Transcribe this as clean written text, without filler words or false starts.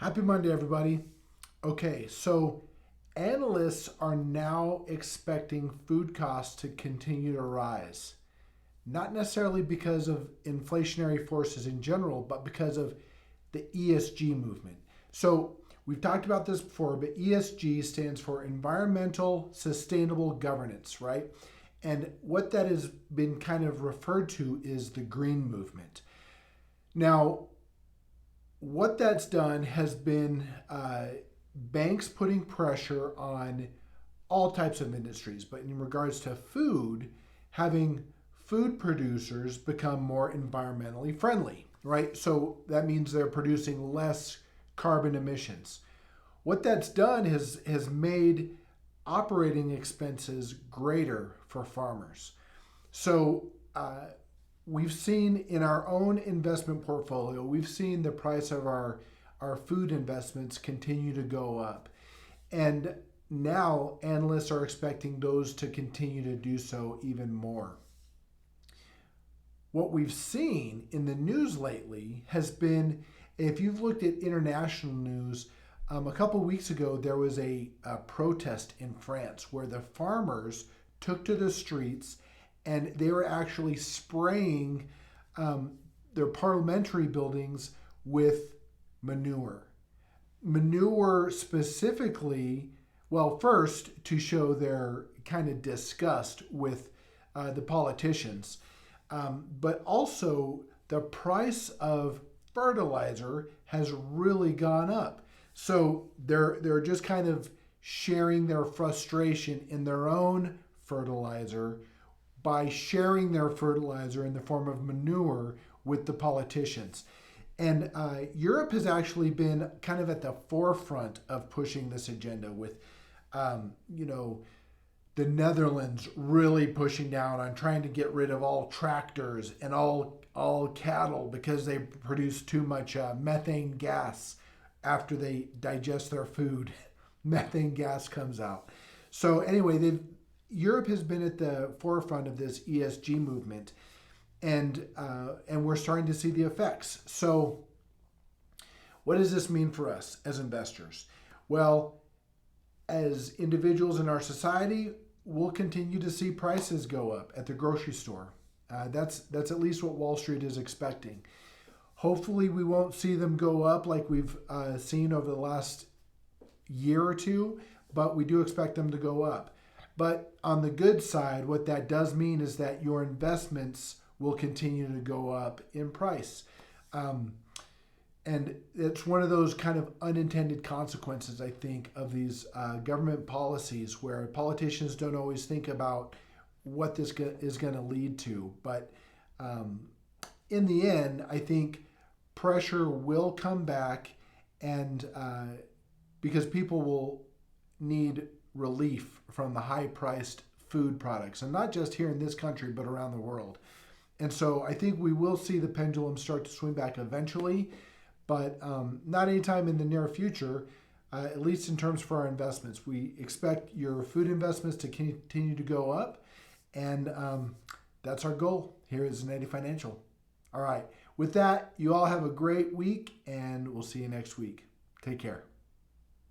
Happy Monday, everybody. Okay, so analysts are now expecting food costs to continue to rise. Not necessarily because of inflationary forces in general, but because of the ESG movement. So we've talked about this before, but ESG stands for Environmental Sustainable Governance, right? And what that has been kind of referred to is the green movement. Now, what that's done has been banks putting pressure on all types of industries, but in regards to food, having food producers become more environmentally friendly, right? So that means they're producing less carbon emissions. What that's done has made operating expenses greater for farmers. So we've seen in our own investment portfolio, we've seen the price of our food investments continue to go up. And now analysts are expecting those to continue to do so even more. What we've seen in the news lately has been, if you've looked at international news, a couple of weeks ago there was a protest in France where the farmers took to the streets and they were actually spraying their parliamentary buildings with manure. Manure specifically, well, first to show their kind of disgust with the politicians, but also the price of fertilizer has really gone up. So they're just kind of sharing their frustration in their own fertilizer by sharing their fertilizer in the form of manure with the politicians. And Europe has actually been kind of at the forefront of pushing this agenda with, the Netherlands really pushing down on trying to get rid of all tractors and all cattle because they produce too much methane gas after they digest their food. Methane gas comes out. So anyway, Europe has been at the forefront of this ESG movement, and we're starting to see the effects. So what does this mean for us as investors? Well, as individuals in our society, we'll continue to see prices go up at the grocery store. That's at least what Wall Street is expecting. Hopefully we won't see them go up like we've seen over the last year or two, but we do expect them to go up. But on the good side, what that does mean is that your investments will continue to go up in price. And it's one of those kind of unintended consequences, I think, of these government policies where politicians don't always think about what this is going to lead to. But in the end, I think pressure will come back, and because people will need relief from the high-priced food products, and not just here in this country, but around the world. And so I think we will see the pendulum start to swing back eventually, but not anytime in the near future, at least in terms for our investments. We expect your food investments to continue to go up, and that's our goal here at Zanetti Financial. All right. With that, you all have a great week, and we'll see you next week. Take care.